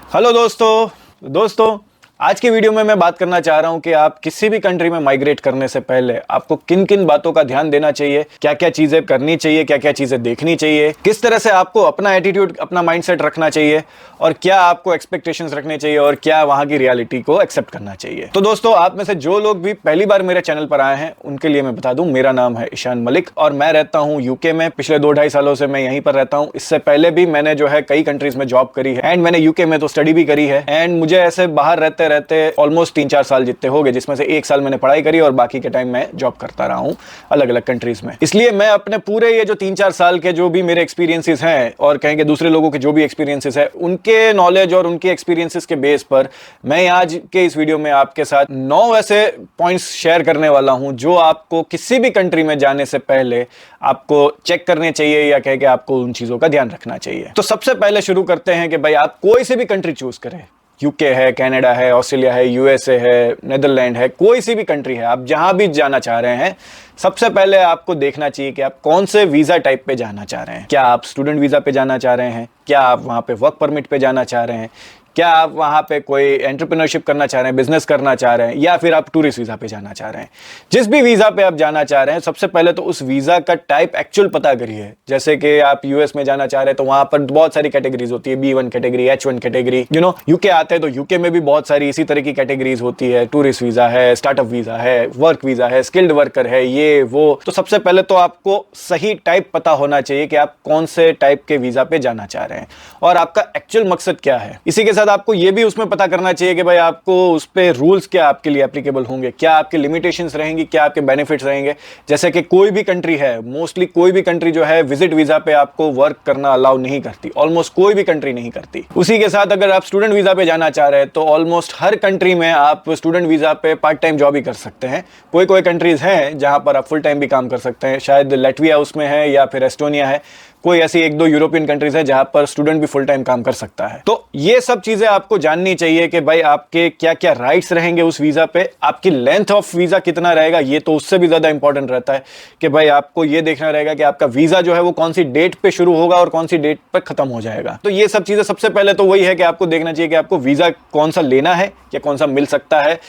Hello दोस्तों आज की वीडियो में मैं बात करना चाह रहा हूं कि आप किसी भी कंट्री में माइग्रेट करने से पहले आपको किन किन बातों का ध्यान देना चाहिए, क्या क्या चीजें करनी चाहिए, क्या क्या चीजें देखनी चाहिए, किस तरह से आपको अपना एटीट्यूड, अपना माइंडसेट रखना चाहिए और क्या आपको एक्सपेक्टेशंस रखने चाहिए और क्या वहां की रियलिटी को एक्सेप्ट करना चाहिए। तो दोस्तों, आप में से जो लोग भी पहली बार मेरे चैनल पर आए हैं उनके लिए मैं बता दूं, मेरा नाम है ईशान मलिक और मैं रहता हूं यूके में। पिछले 2-2.5 सालों से मैं यहीं पर रहता हूं। इससे पहले भी मैंने जो है कई कंट्रीज में जॉब करी है एंड मैंने यूके में तो स्टडी भी करी है एंड मुझे ऐसे बाहर रहते रहते ऑलमोस्ट 3-4 साल जितने हो गए, जिसमें से 1 साल मैंने पढ़ाई करी और बाकी के टाइम मैं जॉब करता रहा हूं अलग अलग कंट्रीज में। इसलिए मैं अपने पूरे ये जो 3-4 साल के जो भी मेरे एक्सपीरियंसेस हैं और कहेंगे दूसरे लोगों के जो भी एक्सपीरियंसेस है, उनके नॉलेज और उनके एक्सपीरियंसेस के बेस पर मैं आज के इस वीडियो में आपके साथ 9 ऐसे पॉइंट्स शेयर करने वाला हूं जो आपको किसी भी कंट्री में जाने से पहले आपको चेक करने चाहिए या कह के आपको उन चीजों का ध्यान रखना चाहिए। तो सबसे पहले शुरू करते हैं कि भाई आप कोई सी भी कंट्री चूज करें, यूके है, कनाडा है, ऑस्ट्रेलिया है, यूएसए है, नेदरलैंड है, कोई सी भी कंट्री है, आप जहां भी जाना चाह रहे हैं, सबसे पहले आपको देखना चाहिए कि आप कौन से वीजा टाइप पे जाना चाह रहे हैं। क्या आप स्टूडेंट वीजा पे जाना चाह रहे हैं, क्या आप वहां पे वर्क परमिट पे जाना चाह रहे हैं, क्या आप वहां पे कोई एंटरप्रेन्योरशिप करना चाह रहे हैं, बिजनेस करना चाह रहे हैं, या फिर आप टूरिस्ट वीजा पे जाना चाह रहे हैं। जिस भी वीजा पे आप जाना चाह रहे हैं, सबसे पहले तो उस वीजा का टाइप एक्चुअल पता करिए। जैसे कि आप यूएस में जाना चाह रहे हैं तो वहां पर बहुत सारी कैटेगरीज होती है, B1 category, H1 category, UK आते हैं तो यूके में भी बहुत सारी इसी तरह की कैटेगरीज होती है। टूरिस्ट वीजा है, स्टार्टअप वीजा है, वर्क वीजा है, स्किल्ड वर्कर है, ये वो। तो सबसे पहले तो आपको सही टाइप पता होना चाहिए कि आप कौन से टाइप के वीजा पे जाना चाह रहे हैं और आपका एक्चुअल मकसद क्या है। इसी के साथ आपको यह भी उसमें पता करना चाहिए कि भाई आपको उस पे रूल्स क्या आपके लिए एप्लीकेबल होंगे, क्या आपके लिमिटेशंस रहेंगी, क्या आपके बेनिफिट्स रहेंगे। जैसे कि कोई भी कंट्री है, मोस्टली कोई भी कंट्री जो है विजिट वीजा पे आपको वर्क करना अलाउ नहीं करती, ऑलमोस्ट कोई भी कंट्री नहीं करती। उसी के साथ अगर आप स्टूडेंट वीजा पे जाना चाह रहे हैं तो ऑलमोस्ट हर कंट्री में आप स्टूडेंट वीजा पे पार्ट टाइम जॉब ही कर सकते हैं। कोई कोई कंट्रीज हैं जहां पर आप फुल टाइम भी काम कर सकते हैं, शायद लैटविया उसमें है या फिर एस्टोनिया है, कोई ऐसी 1-2 यूरोपियन कंट्रीज है जहां पर स्टूडेंट भी फुल टाइम काम कर सकता है। तो ये सब चीजें आपको जाननी चाहिए कि भाई आपके क्या क्या राइट्स रहेंगे उस वीजा पे, आपकी लेंथ ऑफ वीजा कितना रहेगा, ये तो उससे भी ज्यादा इंपॉर्टेंट रहता है कि भाई आपको ये देखना रहेगा कि आपका वीजा जो है वो कौन सी डेट पे शुरू होगा और कौन सी डेट पर खत्म हो जाएगा। तो ये सब चीजें सबसे पहले तो वही है कि आपको देखना चाहिए कि आपको वीजा कौन सा लेना है या कौन सा मिल सकता है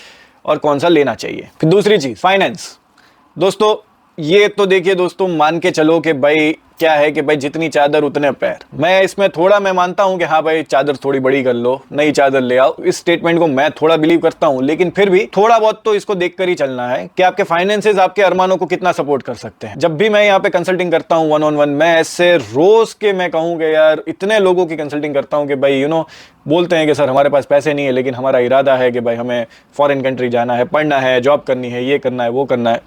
और कौन सा लेना चाहिए। फिर दूसरी चीज फाइनेंस। दोस्तों ये तो देखिए दोस्तों, मान के चलो कि भाई क्या है कि भाई जितनी चादर उतने पैर। मैं इसमें थोड़ा मैं मानता हूं कि हाँ भाई चादर थोड़ी बड़ी कर लो, नई चादर ले आओ, इस स्टेटमेंट को मैं थोड़ा बिलीव करता हूं, लेकिन फिर भी थोड़ा बहुत तो इसको देखकर ही चलना है कि आपके फाइनेंसेस आपके अरमानों को कितना सपोर्ट कर सकते हैं। जब भी मैं यहाँ पे कंसल्टिंग करता हूँ 1-on-1, मैं ऐसे रोज के मैं कहूँ कि यार इतने लोगों की कंसल्टिंग करता हूँ कि भाई बोलते हैं कि सर हमारे पास पैसे नहीं है लेकिन हमारा इरादा है कि भाई हमें फॉरेन कंट्री जाना है, पढ़ना है, जॉब करनी है, ये करना है, वो करना है।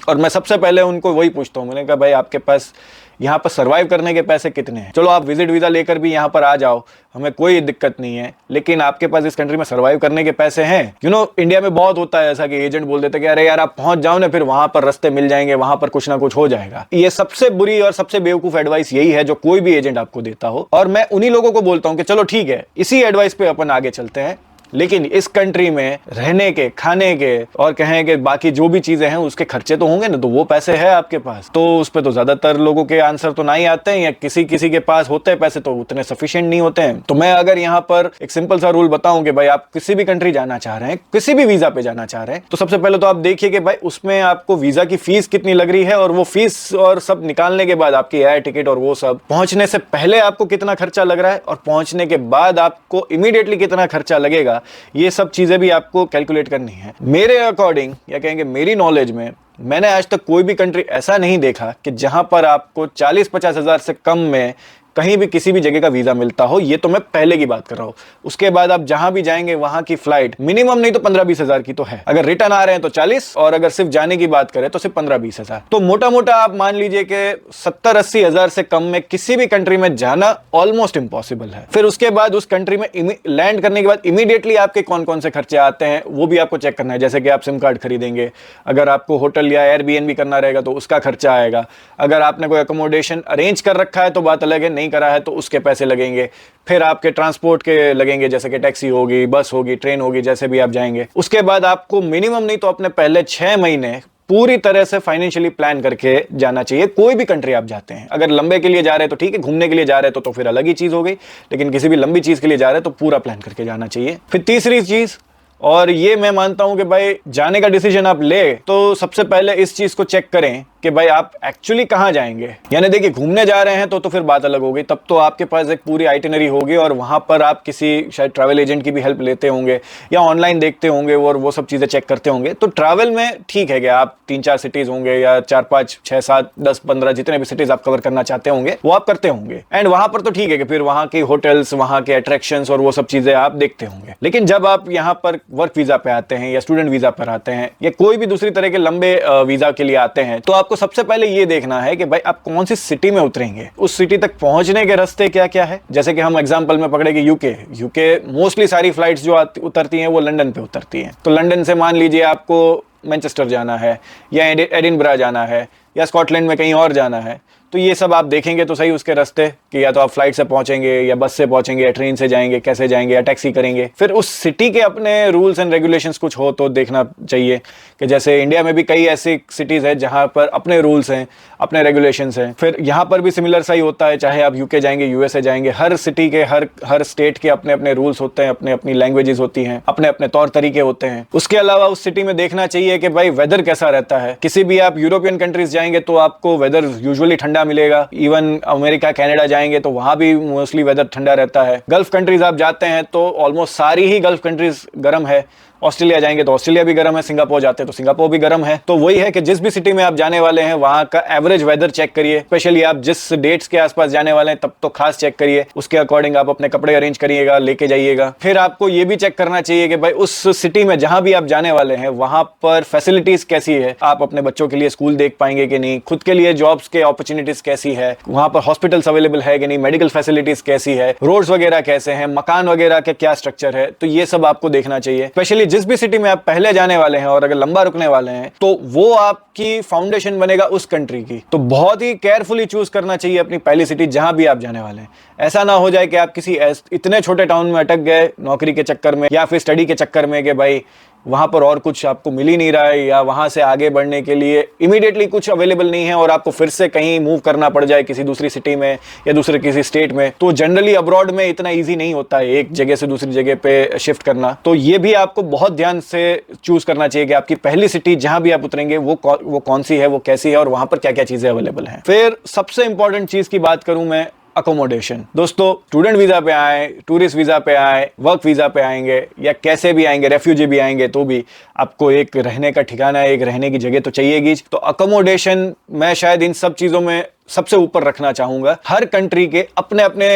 और मैं सबसे पहले उनको वही पूछता हूँ, मैंने कहा भाई आपके पास यहाँ पर सर्वाइव करने के पैसे कितने हैं? चलो आप विजिट वीजा लेकर भी यहाँ पर आ जाओ, हमें कोई दिक्कत नहीं है, लेकिन आपके पास इस कंट्री में सर्वाइव करने के पैसे हैं? इंडिया में बहुत होता है ऐसा कि एजेंट बोल देते हैं कि अरे यार आप पहुंच जाओ ना, फिर वहां पर रास्ते मिल जाएंगे, वहां पर कुछ ना कुछ हो जाएगा। ये सबसे बुरी और सबसे बेवकूफ एडवाइस यही है जो कोई भी एजेंट आपको देता हो। और मैं उन्हीं लोगों को बोलता हूँ कि चलो ठीक है, इसी एडवाइस पे अपन आगे चलते हैं, लेकिन इस कंट्री में रहने के, खाने के और कहें कि बाकी जो भी चीजें हैं उसके खर्चे तो होंगे ना, तो वो पैसे है आपके पास, तो उस पे तो ज्यादातर लोगों के आंसर तो नहीं आते हैं, या किसी किसी के पास होते हैं पैसे तो उतने सफिशिएंट नहीं होते हैं। तो मैं अगर यहाँ पर एक सिंपल सा रूल बताऊं कि भाई आप किसी भी कंट्री जाना चाह रहे हैं, किसी भी वीजा पे जाना चाह रहे हैं, तो सबसे पहले तो आप देखिए कि भाई उसमें आपको वीजा की फीस कितनी लग रही है और वो फीस और सब निकालने के बाद आपकी एयर टिकट और वो सब, पहुंचने से पहले आपको कितना खर्चा लग रहा है और पहुंचने के बाद आपको इमीडिएटली कितना खर्चा लगेगा, ये सब चीजें भी आपको कैलकुलेट करनी है। मेरे अकॉर्डिंग या कहेंगे मेरी नॉलेज में, मैंने आज तक कोई भी कंट्री ऐसा नहीं देखा कि जहां पर आपको 40-50 हजार से कम में कहीं भी किसी भी जगह का वीजा मिलता हो। ये तो मैं पहले की बात कर रहा हूं। उसके बाद आप जहां भी जाएंगे वहां की फ्लाइट मिनिमम नहीं तो 15-20 हजार की तो है। अगर रिटर्न आ रहे हैं तो 40, और अगर सिर्फ जाने की बात करें तो सिर्फ 15-20 हजार। तो मोटा मोटा आप मान लीजिए कि 70-80 हजार से कम में किसी भी कंट्री में जाना ऑलमोस्ट इंपॉसिबल है। फिर उसके बाद उस कंट्री में लैंड करने के बाद इमीडिएटली आपके कौन कौन से खर्चे आते हैं वो भी आपको चेक करना है। जैसे कि आप सिम कार्ड खरीदेंगे, अगर आपको होटल या एयरबीएनबी करना रहेगा तो उसका खर्चा आएगा, अगर आपने कोई अकोमोडेशन अरेंज कर रखा है तो बात अलग है, नहीं करा है तो उसके पैसे लगेंगे। फिर आपके ट्रांसपोर्ट के लगेंगे, जैसे कि टैक्सी होगी, बस होगी, ट्रेन होगी, जैसे भी आप जाएंगे। उसके बाद आपको मिनिमम नहीं तो अपने पहले 6 महीने पूरी तरह से फाइनेंशियली प्लान करके जाना चाहिए। कोई भी कंट्री आप जाते हैं, अगर लंबे के लिए जा रहे हैं तो ठीक है, घूमने के लिए जा रहे हैं तो फिर अलग ही चीज हो गई, लेकिन किसी भी लंबी चीज के लिए जा रहे हैं तो पूरा प्लान करके जाना चाहिए। फिर तीसरी चीज, और ये मैं मानता हूं कि भाई जाने का डिसीजन आप ले तो सबसे पहले इस चीज को चेक करें कि भाई आप एक्चुअली कहां जाएंगे। यानी देखिए, घूमने जा रहे हैं तो फिर बात अलग होगी, तब तो आपके पास एक पूरी आइटिनरी होगी और वहां पर आप किसी शायद ट्रैवल एजेंट की भी हेल्प लेते होंगे या ऑनलाइन देखते होंगे और वो सब चीजें चेक करते होंगे। तो ट्रैवल में ठीक है कि आप 3-4 सिटीज होंगे या 4-5, 6-7, 10, 15 जितने भी सिटीज आप कवर करना चाहते होंगे वो आप करते होंगे। एंड वहां पर तो ठीक है कि फिर वहां के होटल्स, वहां के अट्रैक्शंस और वो सब चीजें आप देखते होंगे। लेकिन जब आप यहाँ पर वर्क वीजा पे आते हैं या स्टूडेंट वीजा पर आते हैं या कोई भी दूसरी तरह के लंबे वीजा के लिए आते हैं, तो आपको सबसे पहले ये देखना है कि भाई आप कौन सी सिटी में उतरेंगे, उस सिटी तक पहुंचने के रास्ते क्या क्या है। जैसे कि हम एग्जांपल में पकड़ेंगे यूके मोस्टली सारी फ्लाइट्स जो उतरती हैं वो लंदन पे उतरती हैं। तो लंदन से मान लीजिए आपको मैनचेस्टर जाना है या एडिनबरा जाना है या स्कॉटलैंड में कहीं और जाना है, तो ये सब आप देखेंगे तो सही उसके रास्ते कि या तो आप फ्लाइट से पहुंचेंगे या बस से पहुंचेंगे या ट्रेन से जाएंगे, कैसे जाएंगे या टैक्सी करेंगे। फिर उस सिटी के अपने रूल्स एंड रेगुलेशंस कुछ हो तो देखना चाहिए कि जैसे इंडिया में भी कई ऐसी सिटीज़ है जहां पर अपने रूल्स हैं, अपने रेगुलेशंस हैं। फिर यहाँ पर भी सिमिलर सा ही होता है, चाहे आप यूके जाएंगे, यूएसए जाएंगे, हर सिटी के हर स्टेट के अपने अपने रूल्स होते हैं, अपने अपनी लैंग्वेजेस होती हैं, अपने अपने तौर तरीके होते हैं। उसके अलावा उस सिटी में देखना चाहिए कि भाई वेदर कैसा रहता है। किसी भी आप यूरोपियन कंट्रीज जाएंगे तो आपको वेदर यूजुअली ठंडा मिलेगा। इवन अमेरिका, कनाडा जाएंगे तो वहां भी मोस्टली वेदर ठंडा रहता है। गल्फ कंट्रीज आप जाते हैं तो ऑलमोस्ट सारी ही गल्फ कंट्रीज गर्म है। ऑस्ट्रेलिया जाएंगे तो ऑस्ट्रेलिया भी गर्म है, सिंगापुर जाते हैं तो सिंगापुर भी गर्म है। तो वही है कि जिस भी सिटी में आप जाने वाले हैं वहां का एवरेज वेदर चेक करिए। स्पेशली आप जिस डेट्स के आसपास जाने वाले हैं तब तो खास चेक करिए, उसके अकॉर्डिंग आप अपने कपड़े अरेंज करिएगा, लेके जाइएगा। फिर आपको ये भी चेक करना चाहिए कि भाई उस सिटी में जहां भी आप जाने वाले हैं वहां पर फैसिलिटीज कैसी है। आप अपने बच्चों के लिए स्कूल देख पाएंगे कि नहीं, खुद के लिए जॉब्स के अपॉर्चुनिटीज कैसी है, वहां पर हॉस्पिटल्स अवेलेबल है कि नहीं, मेडिकल फैसिलिटीज कैसी है, रोड्स वगैरह कैसे हैं, मकान वगैरह का क्या स्ट्रक्चर है। तो ये सब आपको देखना चाहिए। स्पेशली जिस भी सिटी में आप पहले जाने वाले हैं और अगर लंबा रुकने वाले हैं तो वो आपकी फाउंडेशन बनेगा उस कंट्री की। तो बहुत ही केयरफुली चूज करना चाहिए अपनी पहली सिटी जहां भी आप जाने वाले हैं। ऐसा ना हो जाए कि आप किसी इतने छोटे टाउन में अटक गए नौकरी के चक्कर में या फिर स्टडी के चक्कर में कि भाई वहां पर और कुछ आपको मिल ही नहीं रहा है या वहां से आगे बढ़ने के लिए इमीडिएटली कुछ अवेलेबल नहीं है और आपको फिर से कहीं मूव करना पड़ जाए किसी दूसरी सिटी में या दूसरे किसी स्टेट में। तो जनरली अब्रॉड में इतना इजी नहीं होता है एक जगह से दूसरी जगह पे शिफ्ट करना। तो ये भी आपको बहुत ध्यान से चूज करना चाहिए कि आपकी पहली सिटी जहां भी आप उतरेंगे वो कौन सी है, वो कैसी है और वहां पर क्या क्या चीजें अवेलेबल हैं। फिर सबसे इंपॉर्टेंट चीज की बात करूं मैं, अकोमोडेशन। दोस्तों, स्टूडेंट वीजा पे आए, टूरिस्ट वीजा पे आए, वर्क वीजा पे आएंगे या कैसे भी आएंगे, रेफ्यूजी भी आएंगे तो भी आपको एक रहने का ठिकाना, एक रहने की जगह तो चाहिएगी। तो अकोमोडेशन मैं शायद इन सब चीजों में सबसे ऊपर रखना चाहूंगा। हर कंट्री के अपने अपने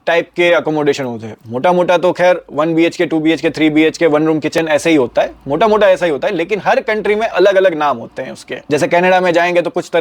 टाइप के अकोमोडेशन होते हैं। मोटा मोटा तो खैर 1 BHK, 2 BHK, 3 BHK, 1 room kitchen ऐसे ही होता है, मोटा मोटा ऐसा ही होता है। लेकिन हर कंट्री में अलग अलग नाम होते हैं उसके। जैसे कनाडा में जाएंगे तो कुछ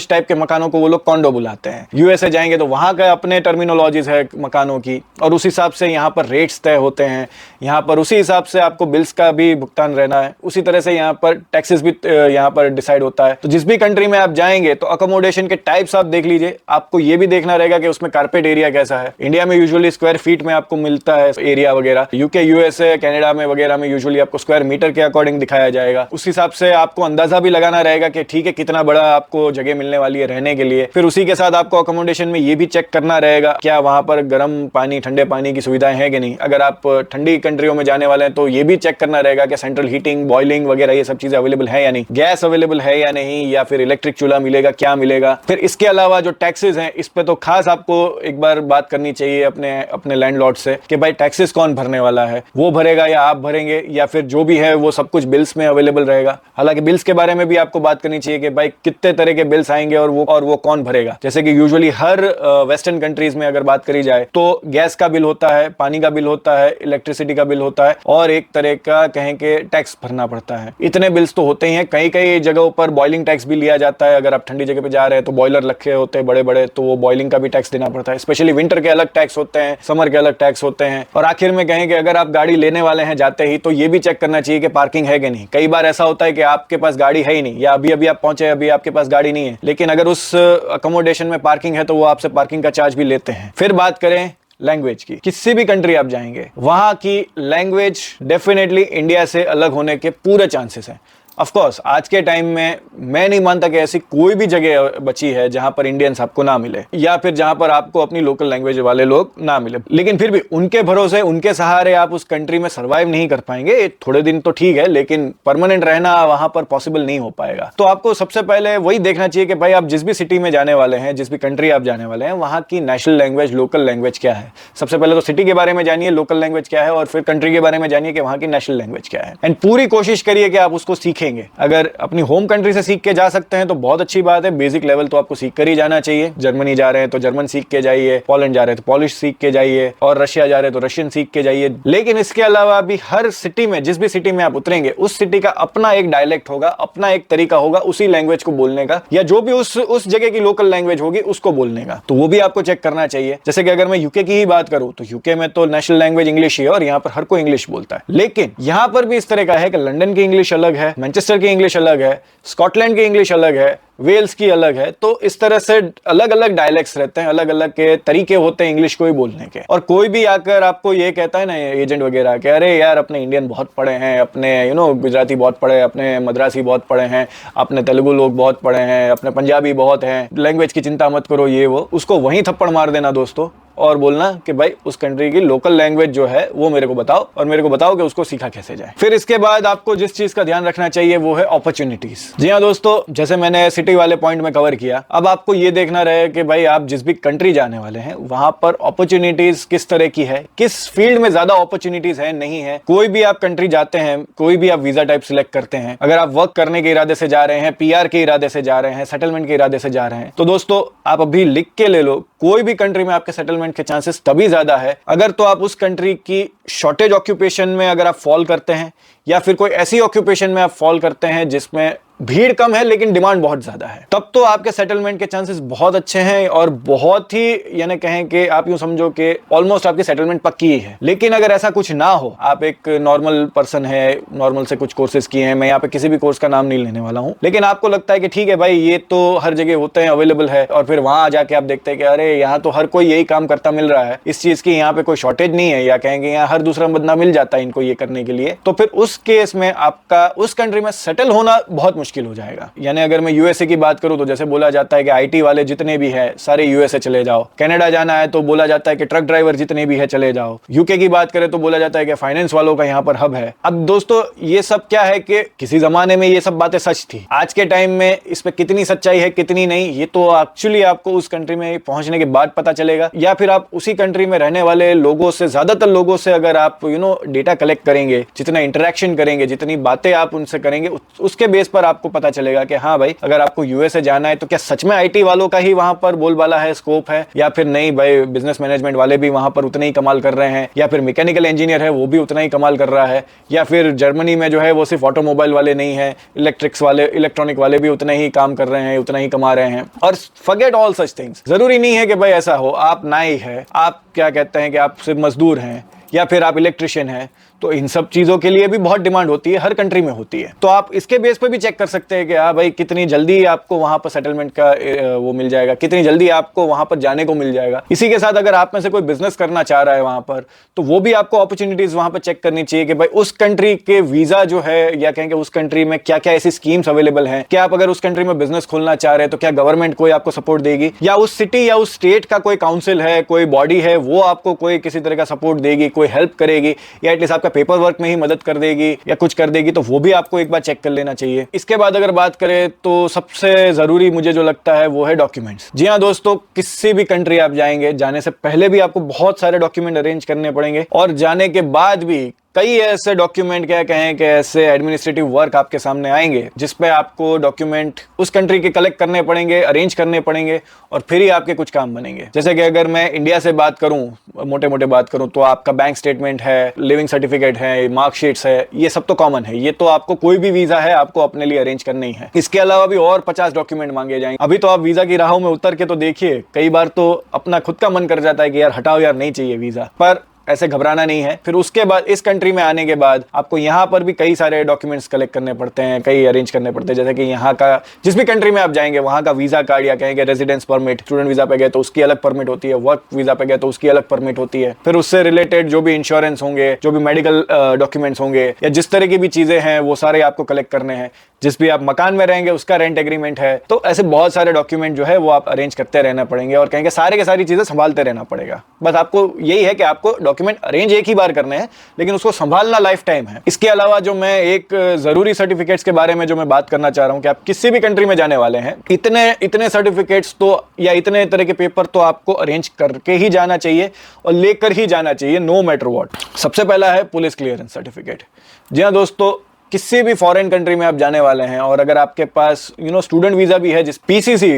टाइप के मकानों को वो लोग कॉन्डो बुलाते हैं। यूएसए जाएंगे तो वहां का अपने टर्मिनोलॉजीज है मकानों की और उस हिसाब से यहाँ पर रेट्स तय होते हैं। यहाँ पर उसी हिसाब से आपको बिल्स का भी भुगतान रहना है, उसी तरह से यहाँ पर टैक्सेस भी यहाँ पर डिसाइड होता है। तो जिस भी कंट्री में आप जाएंगे तो अकोमोडेशन के टाइप्स आप देख लीजिए। आपको ये भी देखना रहेगा कि उसमें कारपेट एरिया कैसा है। इंडिया में यूजुअली स्क्वायर फीट में आपको मिलता है एरिया वगैरह, यूके, यूएसए, कनाडा में वगैरह में यूजुअली आपको स्क्वायर मीटर के अकॉर्डिंग दिखाया जाएगा। उस हिसाब से आपको अंदाजा भी लगाना रहेगा कि ठीक है कितना बड़ा आपको जगह मिलने वाली है रहने के लिए। फिर उसी के साथ आपको अकोमोडेशन में ये भी चेक करना रहेगा क्या वहां पर गर्म पानी, ठंडे पानी की सुविधाएं हैं कि नहीं। अगर आप ठंडी कंट्रियों में जाने वाले हैं तो ये भी चेक करना रहेगा कि सेंट्रल हीटिंग, बॉइलिंग वगैरह ये सब चीजें अवेलेबल है या नहीं, गैस अवेलेबल है या नहीं, या फिर इलेक्ट्रिक चूल्हा मिलेगा, क्या मिलेगा। फिर इसके अलावा जो टैक्सेस हैं इस पे तो खास आपको एक बार बात करनी चाहिए अपने लैंडलॉर्ड से कि भाई टैक्सेस कौन भरने वाला है, वो भरेगा या आप भरेंगे, या फिर जो भी है वो सब कुछ बिल्स में अवेलेबल रहेगा। हालांकि बिल्स के बारे में भी आपको बात करनी चाहिए कि भाई कितने तरह के बिल्स आएंगे और वो कौन भरेगा। जैसे कि यूजुअली हर वेस्टर्न कंट्रीज में अगर बात करी जाए तो गैस का बिल होता है, पानी का बिल होता है, इलेक्ट्रिसिटी का बिल होता है और एक तरह का कहें कि टैक्स भरना पड़ता है। इतने बिल्स तो होते ही हैं। कई कई जगहों पर बॉइलिंग टैक्स भी लिया जाता है। अगर आप ठंडी जगह पे जा रहे हैं तो बॉयलर रखे होते हैं बड़े बड़े, तो वो बॉइलिंग का भी टैक्स देना पड़ता है। स्पेशली विंटर के अलग टैक्स होते हैं, समर के अलग टैक्स होते हैं। और आखिर में कहें कि अगर आप गाड़ी लेने वाले हैं जाते ही, तो ये भी चेक करना चाहिए कि पार्किंग है कि नहीं। कई बार ऐसा होता है कि आपके पास गाड़ी है ही नहीं, या अभी अभी आप पहुंचे, अभी आपके पास गाड़ी नहीं है, लेकिन अगर उस अकोमोडेशन में पार्किंग है तो वो आपसे पार्किंग का चार्ज भी लेते हैं। फिर बात करें लैंग्वेज की, किसी भी कंट्री आप जाएंगे वहां की लैंग्वेज डेफिनेटली इंडिया से अलग होने के पूरे चांसेस हैं। ऑफ कोर्स आज के टाइम में मैं नहीं मानता कि ऐसी कोई भी जगह बची है जहां पर इंडियंस आपको ना मिले या फिर जहां पर आपको अपनी लोकल लैंग्वेज वाले लोग ना मिले, लेकिन फिर भी उनके भरोसे उनके सहारे आप उस कंट्री में सर्वाइव नहीं कर पाएंगे। थोड़े दिन तो ठीक है, लेकिन परमानेंट रहना वहां पर पॉसिबल नहीं हो पाएगा। तो आपको सबसे पहले वही देखना चाहिए कि भाई आप जिस भी सिटी में जाने वाले हैं, जिस भी कंट्री आप जाने वाले हैं, वहां की नेशनल लैंग्वेज, लोकल लैंग्वेज क्या है। सबसे पहले तो सिटी के बारे में जानिए, लोकल लैंग्वेज क्या है, और फिर कंट्री के बारे में जानिए कि वहां की नेशनल लैंग्वेज क्या है। एंड पूरी कोशिश करिए कि आप उसको सीखेंगे। अगर अपनी होम कंट्री से सीख के जा सकते हैं तो बहुत अच्छी बात है। बेसिक लेवल तो आपको सीख कर ही जाना चाहिए। जर्मनी जा रहे हैं तो जर्मन सीख के जाइए, पोलैंड जा रहे हैं तो पॉलिश सीख के जाइए, और रशिया जा रहे हैं तो रशियन सीख के जाइए। लेकिन इसके अलावा भी हर सिटी में, जिस भी सिटी में आप उतरेंगे, उस सिटी का अपना एक डायलेक्ट होगा, अपना एक तरीका होगा उसी लैंग्वेज को बोलने का, या जो भी उस जगह की लोकल लैंग्वेज होगी उसको बोलने का। तो वो भी आपको चेक करना चाहिए। जैसे कि अगर मैं यूके की ही बात करूं तो यूके में तो नेशनल लैंग्वेज इंग्लिश ही है और यहां पर हर कोई इंग्लिश बोलता है। लेकिन यहां पर भी इस तरह का है कि लंदन की इंग्लिश अलग है, मैनचेस्टर की इंग्लिश अलग है, स्कॉटलैंड की इंग्लिश अलग है, वेल्स की अलग है। तो इस तरह से अलग अलग डायलेक्ट्स रहते हैं, अलग अलग के तरीके होते हैं इंग्लिश को ही बोलने के। और कोई भी आकर आपको ये कहता है ना, एजेंट वगैरह, कि अरे यार अपने इंडियन बहुत पढ़े हैं, अपने गुजराती बहुत पढ़े, अपने मद्रासी बहुत पढ़े हैं, अपने तेलुगु लोग बहुत पढ़े हैं, अपने पंजाबी बहुत हैं, लैंग्वेज की चिंता मत करो, ये वो, उसको वहीं थप्पड़ मार देना दोस्तों, और बोलना कि भाई उस कंट्री की लोकल लैंग्वेज जो है वो मेरे को बताओ, और मेरे को बताओ कि उसको सीखा कैसे जाए। फिर इसके बाद आपको जिस चीज का ध्यान रखना चाहिए वो है अपॉर्चुनिटीज। जी हाँ दोस्तों, जैसे मैंने सिटी वाले पॉइंट में कवर किया, अब आपको ये देखना रहे कि भाई आप जिस भी कंट्री जाने वाले हैं वहां पर अपॉर्चुनिटीज किस तरह की है, किस फील्ड में ज्यादा अपॉर्चुनिटीज है, नहीं है। कोई भी आप कंट्री जाते हैं, कोई भी आप वीजा टाइप सिलेक्ट करते हैं, अगर आप वर्क करने के इरादे से जा रहे हैं, पीआर के इरादे से जा रहे हैं, सेटलमेंट के इरादे से जा रहे हैं, तो दोस्तों आप अभी लिख के ले लो, कोई भी कंट्री में आपके सेटलमेंट के चांसेस तभी ज्यादा है अगर तो आप उस कंट्री की शॉर्टेज ऑक्यूपेशन में अगर आप फॉल करते हैं, या फिर कोई ऐसी ऑक्यूपेशन में आप फॉल करते हैं जिसमें भीड़ कम है लेकिन डिमांड बहुत ज्यादा है, तब तो आपके सेटलमेंट के चांसेस बहुत अच्छे हैं और बहुत ही, यानी कहें कि आप यूं समझो कि ऑलमोस्ट आपकी सेटलमेंट पक्की ही है। लेकिन अगर ऐसा कुछ ना हो, आप एक नॉर्मल पर्सन है, नॉर्मल से कुछ कोर्सेज किए हैं, मैं यहाँ पे किसी भी कोर्स का नाम नहीं लेने वाला हूँ, लेकिन आपको लगता है कि ठीक है भाई ये तो हर जगह होते हैं, अवेलेबल है, और फिर वहां जाके आप देखते हैं कि अरे यहाँ तो हर कोई यही काम करता मिल रहा है, इस चीज की यहाँ पे कोई शॉर्टेज नहीं है, या कहेंगे यहाँ हर दूसरा बंदा मिल जाता है इनको ये करने के लिए, तो फिर उस केस में आपका उस कंट्री में सेटल होना बहुत मुश्किल हो जाएगा। यानी अगर मैं यूएसए की बात करूं तो जैसे बोला जाता है कि आईटी वाले जितने भी हैं सारे यूएसए चले जाओ, कनाडा जाना है तो बोला जाता है कि ट्रक ड्राइवर जितने भी है चले जाओ, यूके की बात करें तो बोला जाता है कि फाइनेंस वालों का यहाँ पर हब है। अब दोस्तों ये सब क्या है कि किसी जमाने में ये सब बातें सच थी, आज के टाइम में इस पे कितनी सच्चाई है कितनी नहीं, ये तो एक्चुअली आपको उस कंट्री में पहुंचने के बाद पता चलेगा, या फिर आप उसी कंट्री में रहने वाले लोगों से, ज्यादातर लोगों से अगर आप डेटा कलेक्ट करेंगे, जितना इंटरेक्शन करेंगे, जितनी बातें आप उनसे करेंगे, उसके बेस पर आपको पता चलेगा कि हाँ भाई अगर आपको यूएसए जाना है तो क्या सच में आईटी वालों का ही वहां पर बोलबाला है, स्कोप है, या फिर नहीं भाई बिजनेस मैनेजमेंट वाले भी वहां पर उतने ही कमाल कर रहे हैं, या फिर मैकेनिकल इंजीनियर है वो भी उतना ही कमाल कर रहा है, या फिर जर्मनी में जो है वो सिर्फ ऑटोमोबाइल वाले नहीं है, इलेक्ट्रिक्स वाले, इलेक्ट्रॉनिक वाले भी उतने ही काम कर रहे हैं, उतना ही कमा रहे हैं। और फॉरगेट ऑल सच थिंग्स, जरूरी नहीं है कि भाई ऐसा हो, आप नाई है, आप क्या कहते हैं कि आप सिर्फ मजदूर हैं, या फिर आप इलेक्ट्रिशियन हैं, तो इन सब चीजों के लिए भी बहुत डिमांड होती है, हर कंट्री में होती है। तो आप इसके बेस पे भी चेक कर सकते हैं कि हाँ भाई कितनी जल्दी आपको वहां पर सेटलमेंट का वो मिल जाएगा, कितनी जल्दी आपको वहां पर जाने को मिल जाएगा। इसी के साथ अगर आप में से कोई बिजनेस करना चाह रहा है वहां पर, तो वो भी आपको अपॉर्चुनिटीज वहां पर चेक करनी चाहिए कि भाई उस कंट्री के वीजा जो है, या कहेंगे उस कंट्री में क्या क्या ऐसी स्कीम्स अवेलेबल हैं, क्या आप अगर उस कंट्री में बिजनेस खोलना चाह रहे हैं तो क्या गवर्नमेंट कोई आपको सपोर्ट देगी, या उस सिटी या उस स्टेट का कोई काउंसिल है, कोई बॉडी है, वो आपको कोई किसी तरह का सपोर्ट देगी, कोई हेल्प करेगी, या एटलीस्ट आपका पेपर वर्क में ही मदद कर देगी या कुछ कर देगी, तो वो भी आपको एक बार चेक कर लेना चाहिए। इसके बाद अगर बात करें तो सबसे जरूरी मुझे जो लगता है वो है डॉक्यूमेंट्स। जी हाँ दोस्तों, किसी भी कंट्री आप जाएंगे, जाने से पहले भी आपको बहुत सारे डॉक्यूमेंट अरेंज करने पड़ेंगे, और जाने के बाद भी कई ऐसे डॉक्यूमेंट, क्या कहें कि ऐसे एडमिनिस्ट्रेटिव वर्क आपके सामने आएंगे जिसपे आपको डॉक्यूमेंट उस कंट्री के कलेक्ट करने पड़ेंगे, अरेंज करने पड़ेंगे, और फिर ही आपके कुछ काम बनेंगे। जैसे कि अगर मैं इंडिया से बात करूं, मोटे मोटे बात करूं, तो आपका बैंक स्टेटमेंट है, लिविंग सर्टिफिकेट है, मार्कशीट्स है, ये सब तो कॉमन है, ये तो आपको कोई भी वीजा है आपको अपने लिए अरेंज करना ही है। इसके अलावा भी और 50 डॉक्यूमेंट मांगे जाएंगे। अभी तो आप वीजा की राहों में उतर के तो देखिए, कई बार तो अपना खुद का मन कर जाता है कि यार हटाओ यार, नहीं चाहिए वीजा, पर ऐसे घबराना नहीं है। फिर उसके बाद इस कंट्री में आने के बाद आपको यहाँ पर भी कई सारे डॉक्यूमेंट्स कलेक्ट करने पड़ते हैं, कई अरेंज करने पड़ते हैं, जैसे कि यहाँ का जिस भी कंट्री में आप जाएंगे वहाँ का वीजा कार्ड या कहेंगे रेजिडेंस परमिट, स्टूडेंट वीजा पे गए तो उसकी अलग परमिट होती है, वर्क वीजा पे गए तो उसकी अलग परमिट होती है। फिर उससे रिलेटेड जो भी इंश्योरेंस होंगे, जो भी मेडिकल डॉक्यूमेंट्स होंगे या जिस तरह की भी चीजें हैं वो सारे आपको कलेक्ट करने हैं। जिस भी आप मकान में रहेंगे उसका रेंट एग्रीमेंट है, तो ऐसे बहुत सारे डॉक्यूमेंट जो है वो आप अरेंज करते रहना पड़ेंगे और कहेंगे सारे के सारी चीजें संभालते रहना पड़ेगा। बस आपको यही है कि आपको डॉक्यूमेंट अरेंज एक ही बार करने हैं, लेकिन उसको संभालना लाइफ टाइम है। इसके अलावा जो मैं एक जरूरी सर्टिफिकेट्स के बारे में जो मैं बात करना चाह रहा हूं कि आप किसी भी कंट्री में जाने वाले हैं, इतने सर्टिफिकेट्स तो या इतने तरह के पेपर तो आपको अरेंज करके ही जाना चाहिए और लेकर ही जाना चाहिए, नो मैटर व्हाट। सबसे पहला है पुलिस क्लियरेंस सर्टिफिकेट। जी हाँ दोस्तों, किसी भी फॉरेन कंट्री में आप जाने वाले हैं और अगर आपके पास स्टूडेंट वीजा भी है, जिस पीसीसी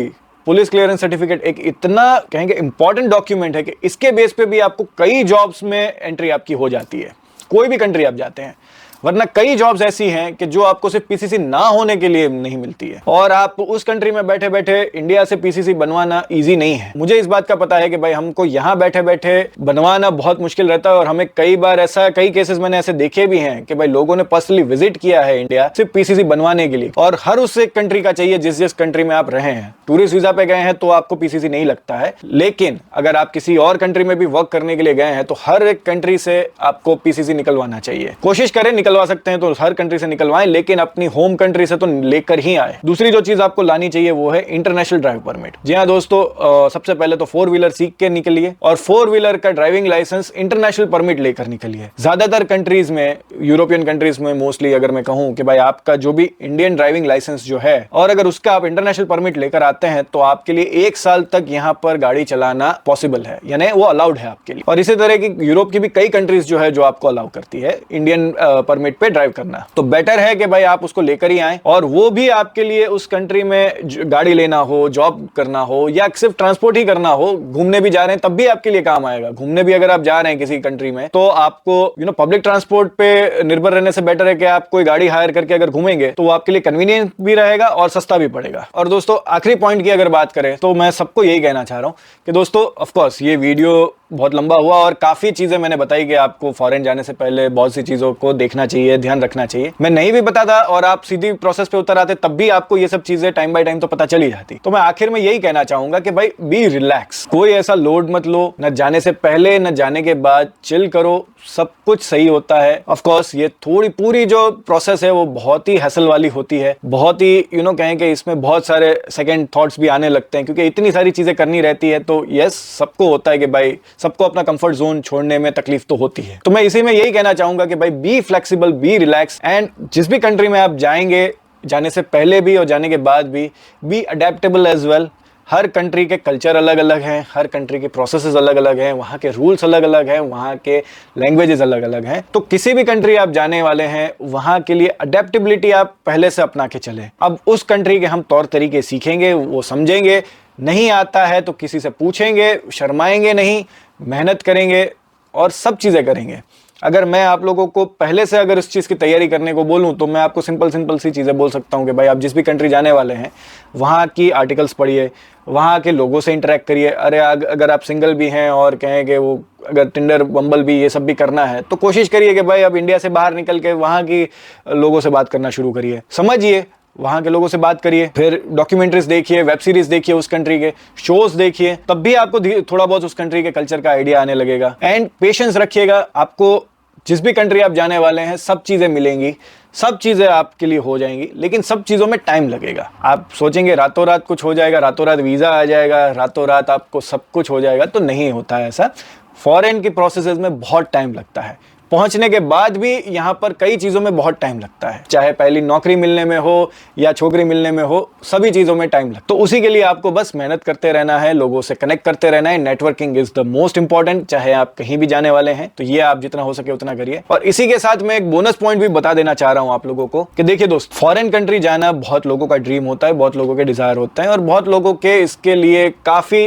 पुलिस क्लियरेंस सर्टिफिकेट एक इतना कहेंगे इंपॉर्टेंट डॉक्यूमेंट है कि इसके बेस पे भी आपको कई जॉब्स में एंट्री आपकी हो जाती है, कोई भी कंट्री आप जाते हैं। वरना कई जॉब्स ऐसी हैं कि जो आपको सिर्फ पीसीसी ना होने के लिए नहीं मिलती है, और आप उस कंट्री में बैठे बैठे इंडिया से पीसीसी बनवाना इजी नहीं है। मुझे इस बात का पता है कि भाई हमको यहाँ बैठे बैठे बनवाना बहुत मुश्किल रहता है और हमें कई बार कई केसेस मैंने ऐसे देखे भी हैं कि भाई लोगों ने पर्सनली विजिट किया है इंडिया सिर्फ पीसीसी बनवाने के लिए, और हर उस एक कंट्री का चाहिए जिस कंट्री में आप रहे हैं। टूरिस्ट वीजा पे गए हैं तो आपको पीसीसी नहीं लगता है, लेकिन अगर आप किसी और कंट्री में भी वर्क करने के लिए गए हैं तो हर एक कंट्री से आपको पीसीसी निकलवाना चाहिए। कोशिश करें, निकलवा सकते हैं तो हर कंट्री से निकलवाएं, लेकिन अपनी होम कंट्री से तो लेकर ही आए। दूसरी जो चीज आपको लानी चाहिए वो है इंटरनेशनल ड्राइव परमिट। जी हाँ दोस्तों, सबसे पहले तो 4 व्हीलर सीख के निकलिए और 4 व्हीलर का ड्राइविंग लाइसेंस इंटरनेशनल परमिट लेकर निकलिए। ज्यादातर कंट्रीज में, यूरोपियन कंट्रीज में मोस्टली अगर मैं कहूं कि भाई आपका जो भी इंडियन ड्राइविंग लाइसेंस जो है और अगर उसका आप इंटरनेशनल परमिट लेकर आते हैं तो आपके लिए 1 साल तक यहां पर गाड़ी चलाना पॉसिबल है, यानी वो अलाउड है आपके लिए। और इसी तरह की यूरोप की भी कई कंट्रीज जो है जो आपको अलाउ करती है इंडियन परमिट पे ड्राइव करना। तो बेटर है कि भाई आप उसको लेकर ही आएं, और वो भी आपके लिए उस कंट्री में गाड़ी लेना हो, जॉब करना हो या सिर्फ ट्रांसपोर्ट ही करना हो, घूमने भी जा रहे हैं तब भी आपके लिए काम आएगा। घूमने भी अगर आप जा रहे हैं किसी कंट्री में तो आपको पब्लिक ट्रांसपोर्ट पे निर्भर रहने से बेटर है कि आप कोई गाड़ी हायर करके अगर घूमेंगे तो वो आपके लिए कन्वीनियंट भी रहेगा और सस्ता भी पड़ेगा। और दोस्तों आखिरी पॉइंट की अगर बात करें तो मैं सबको यही कहना चाह रहा हूं कि दोस्तों ऑफ कोर्स ये वीडियो बहुत लंबा हुआ और काफी चीजें मैंने बताई कि आपको फॉरेन जाने से पहले बहुत सी चीजों को देखना चाहिए, ध्यान रखना चाहिए। मैं नहीं भी बताता और आप सीधी प्रोसेस पे उतर आते तब भी आपको ये सब चीजें टाइम बाय टाइम तो पता चली जाती। तो मैं आखिर में यही कहना चाहूंगा कि भाई बी रिलैक्स, कोई ऐसा लोड मत लो, न जाने से पहले न जाने के बाद, चिल करो, सब कुछ सही होता है। ऑफ कोर्स ये थोड़ी पूरी जो प्रोसेस है वो बहुत ही हैसल वाली होती है, बहुत ही कहें कि इसमें बहुत सारे सेकंड थॉट्स भी आने लगते हैं क्योंकि इतनी सारी चीजें करनी रहती है। तो यस, सबको होता है कि भाई सबको अपना कंफर्ट जोन छोड़ने में तकलीफ तो होती है। तो मैं इसी में यही कहना चाहूंगा कि भाई be flexible, be relax, and जिस भी कंट्री में आप जाएंगे, जाने से पहले भी और जाने के बाद भी, बी अडेप्टेबल एज वेल। हर कंट्री के कल्चर अलग अलग हैं, हर कंट्री के प्रोसेसेस अलग अलग हैं, वहाँ के रूल्स अलग अलग हैं, वहाँ के लैंग्वेजेस अलग अलग हैं। तो किसी भी कंट्री आप जाने वाले हैं वहाँ के लिए अडेप्टेबिलिटी आप पहले से अपना के चले। अब उस कंट्री के हम तौर तरीके सीखेंगे, वो समझेंगे, नहीं आता है तो किसी से पूछेंगे, शर्माएंगे नहीं, मेहनत करेंगे और सब चीज़ें करेंगे। अगर मैं आप लोगों को पहले से अगर इस चीज़ की तैयारी करने को बोलूं तो मैं आपको सिंपल सी चीज़ें बोल सकता हूं कि भाई आप जिस भी कंट्री जाने वाले हैं वहाँ की आर्टिकल्स पढ़िए, वहाँ के लोगों से इंटरेक्ट करिए। अरे अगर आप सिंगल भी हैं और कहें कि वो अगर टिंडर, बम्बल भी ये सब भी करना है तो कोशिश करिए कि भाई अब इंडिया से बाहर निकल के वहाँ की लोगों से बात करना शुरू करिए, समझिए, वहाँ के लोगों से बात करिए, फिर डॉक्यूमेंट्रीज देखिए, वेब सीरीज देखिए, उस कंट्री के शोज देखिए, तब भी आपको थोड़ा बहुत उस कंट्री के कल्चर का आइडिया आने लगेगा। एंड पेशेंस रखिएगा, आपको जिस भी कंट्री आप जाने वाले हैं सब चीज़ें मिलेंगी, सब चीज़ें आपके लिए हो जाएंगी, लेकिन सब चीज़ों में टाइम लगेगा। आप सोचेंगे रातों रात कुछ हो जाएगा, रातों रात वीज़ा आ जाएगा, रातों रात आपको सब कुछ हो जाएगा, तो नहीं होता है ऐसा। फॉरेन की प्रोसेसेस में बहुत टाइम लगता है, पहुंचने के बाद भी यहाँ पर कई चीज़ों में बहुत टाइम लगता है, चाहे पहली नौकरी मिलने में हो या छोकरी मिलने में हो, सभी चीज़ों में टाइम लगता है। तो उसी के लिए आपको बस मेहनत करते रहना है, लोगों से कनेक्ट करते रहना है। Networking is the most important, चाहे आप कहीं भी जाने वाले हैं तो ये आप जितना हो सके उतना करिए। और इसी के साथ मैं एक बोनस पॉइंट भी बता देना चाह रहा हूँ आप लोगों को कि देखिए दोस्त, फॉरेन कंट्री जाना बहुत लोगों का ड्रीम होता है, बहुत लोगों के डिजायर होते हैं और बहुत लोगों के इसके लिए काफ़ी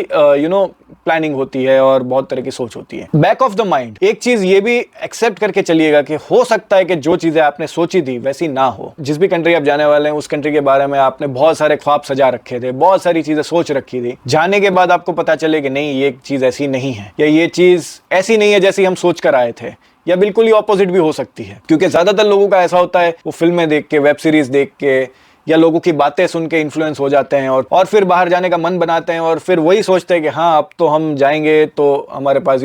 प्लानिंग होती है और बहुत तरह की सोच होती है। बैक ऑफ द माइंड एक चीज ये भी एक्सेप्ट करके चलिएगा कि हो सकता है कि जो चीजें आपने सोची थी वैसी ना हो। जिस भी कंट्री आप जाने वाले हैं उस कंट्री के बारे में आपने बहुत सारे ख्वाब सजा रखे थे, बहुत सारी चीजें सोच रखी थी, जाने के बाद आपको पता चले कि नहीं ये चीज ऐसी नहीं है या ये चीज ऐसी नहीं है जैसी हम सोच कर आए थे, या बिल्कुल ही ऑपोजिट भी हो सकती है। क्योंकि ज्यादातर लोगों का ऐसा होता है, वो फिल्में देख के, वेब सीरीज देख के या लोगों की बातें सुन के इन्फ्लुएंस हो जाते हैं और फिर बाहर जाने का मन बनाते हैं और फिर वही सोचते हैं कि हाँ अब तो हम जाएंगे तो हमारे पास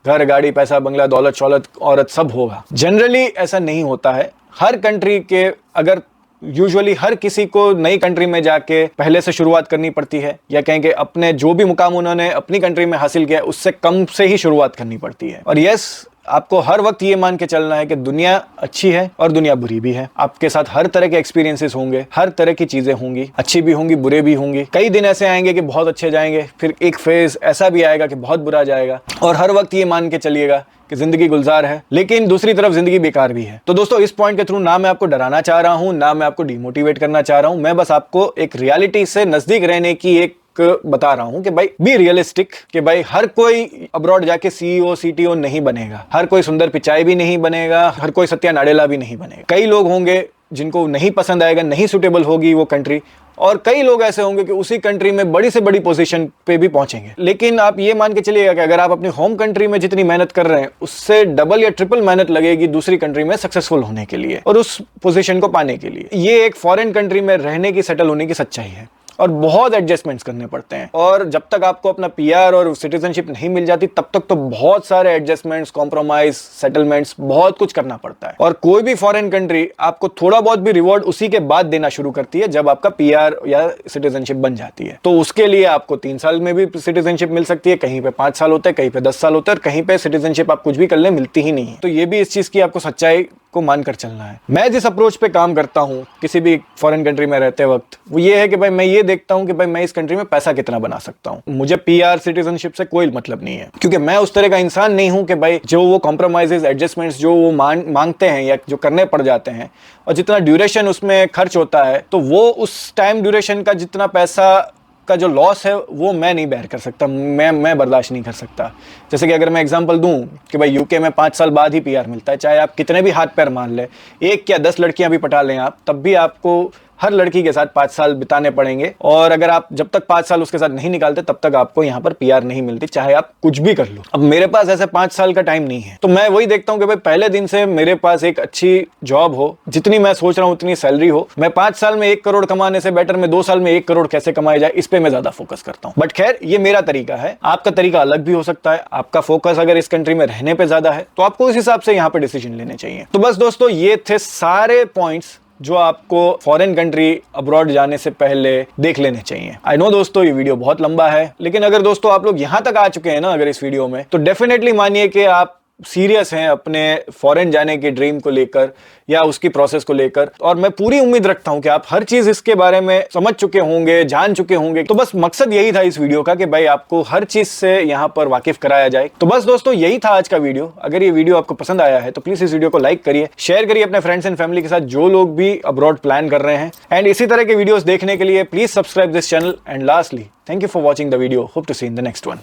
घर, गाड़ी, पैसा, बंगला, दौलत, शौलत, औरत सब होगा। जनरली ऐसा नहीं होता है। हर कंट्री के अगर यूजुअली हर किसी को नई कंट्री में जाके पहले से शुरुआत करनी पड़ती है, या कहेंगे अपने जो भी मुकाम उन्होंने अपनी कंट्री में हासिल किया उससे कम से ही शुरुआत करनी पड़ती है। और यस, आपको हर वक्त ये मान के चलना है कि दुनिया अच्छी है और दुनिया बुरी भी है। आपके साथ हर तरह के एक्सपीरियंसेस होंगे, हर तरह की चीजें होंगी, अच्छी भी होंगी, बुरे भी होंगे। कई दिन ऐसे आएंगे कि बहुत अच्छे जाएंगे, फिर एक फेज ऐसा भी आएगा कि बहुत बुरा जाएगा। और हर वक्त ये मान के चलिएगा कि जिंदगी गुलजार है, लेकिन दूसरी तरफ जिंदगी बेकार भी है। तो दोस्तों, इस पॉइंट के थ्रू ना मैं आपको डराना चाह रहा हूं, ना मैं आपको डिमोटिवेट करना चाह रहा हूं। मैं बस आपको एक रियलिटी से नजदीक रहने की एक बता रहा हूं कि भाई बी रियलिस्टिक, कि भाई हर कोई अब्रॉड जाके सीईओ सीटीओ नहीं बनेगा, हर कोई सुंदर पिचाई भी नहीं बनेगा, हर कोई सत्या नाडेला भी नहीं बनेगा। कई लोग होंगे जिनको नहीं पसंद आएगा, नहीं सुटेबल होगी वो कंट्री, और कई लोग ऐसे होंगे कि उसी कंट्री में बड़ी से बड़ी पोजीशन पे भी पहुंचेंगे। लेकिन आप ये मान के चलिएगा कि अगर आप अपनी होम कंट्री में जितनी मेहनत कर रहे हैं उससे डबल या ट्रिपल मेहनत लगेगी दूसरी कंट्री में सक्सेसफुल होने के लिए और उस पोजीशन को पाने के लिए। ये एक फॉरेन कंट्री में रहने की, सेटल होने की सच्चाई है और बहुत एडजस्टमेंट्स करने पड़ते हैं। और जब तक आपको अपना पीआर और सिटीजनशिप नहीं मिल जाती तब तक तो बहुत सारे एडजस्टमेंट्स, कॉम्प्रोमाइज, सेटलमेंट्स, बहुत कुछ करना पड़ता है। और कोई भी फॉरेन कंट्री आपको थोड़ा बहुत भी रिवॉर्ड उसी के बाद देना शुरू करती है जब आपका पीआर या सिटीजनशिप बन जाती है। तो उसके लिए आपको 3 साल में भी सिटीजनशिप मिल सकती है, कहीं पे 5 साल होते हैं, कहीं पे 10 साल होते हैं, और कहीं पे सिटीजनशिप आप कुछ भी कर ले मिलती ही नहीं है। तो ये भी इस चीज की आपको सच्चाई को मानकर चलना है। मैं जिस अप्रोच पे काम करता हूं किसी भी फॉरेन कंट्री में रहते वक्त, वो ये है कि भाई मैं ये देखता हूं कि भाई मैं इस कंट्री में पैसा कितना बना सकता हूं। मुझे पीआर, सिटीजनशिप से कोई मतलब नहीं है, क्योंकि मैं उस तरह का इंसान नहीं हूं कि भाई जो वो कॉम्प्रोमाइजेस, एडजस्टमेंट्स जो वो मांगते हैं या जो करने पड़ जाते हैं और जितना ड्यूरेशन उसमें खर्च होता है, तो वो उस टाइम ड्यूरेशन का जितना पैसा का जो लॉस है वो मैं नहीं बेयर कर सकता, मैं बर्दाश्त नहीं कर सकता। जैसे कि अगर मैं एग्जांपल दूं कि भाई यूके में 5 साल बाद ही पीआर मिलता है, चाहे आप कितने भी हाथ पैर मान ले, 1 या 10 लड़कियां भी पटा लें आप, तब भी आपको हर लड़की के साथ 5 साल बिताने पड़ेंगे। और अगर आप जब तक 5 साल उसके साथ नहीं निकालते तब तक आपको यहाँ पर पीआर नहीं मिलती, चाहे आप कुछ भी कर लो। अब मेरे पास ऐसे 5 साल का टाइम नहीं है, तो मैं वही देखता हूँ कि भाई पहले दिन से मेरे पास एक अच्छी जॉब हो, जितनी मैं सोच रहा हूँ उतनी सैलरी हो। मैं 5 साल में 1 करोड़ कमाने से बेटर मैं 2 साल में 1 करोड़ कैसे कमाया जाए, इस पे मैं ज्यादा फोकस करता हूँ। बट खैर, ये मेरा तरीका है, आपका तरीका अलग भी हो सकता है। आपका फोकस अगर इस कंट्री में रहने पे ज्यादा है तो आपको उस हिसाब से यहाँ पे डिसीजन लेने चाहिए। तो बस दोस्तों, ये थे सारे पॉइंट्स जो आपको फॉरेन कंट्री अब्रॉड जाने से पहले देख लेने चाहिए। आई नो दोस्तों, ये वीडियो बहुत लंबा है, लेकिन अगर दोस्तों आप लोग यहां तक आ चुके हैं ना अगर इस वीडियो में, तो डेफिनेटली मानिए कि आप सीरियस हैं अपने फॉरेन जाने की ड्रीम को लेकर या उसकी प्रोसेस को लेकर। और मैं पूरी उम्मीद रखता हूं कि आप हर चीज इसके बारे में समझ चुके होंगे, जान चुके होंगे। तो बस मकसद यही था इस वीडियो का कि भाई आपको हर चीज से यहां पर वाकिफ कराया जाए। तो बस दोस्तों, यही था आज का वीडियो। अगर ये वीडियो आपको पसंद आया है तो प्लीज इस वीडियो को लाइक करिए, शेयर करिए अपने फ्रेंड्स एंड फैमिली के साथ जो लोग भी अब्रॉड प्लान कर रहे हैं। एंड इसी तरह के वीडियोस देखने के लिए please subscribe this channel. And lastly, thank you for watching the video. Hope to see in the next one.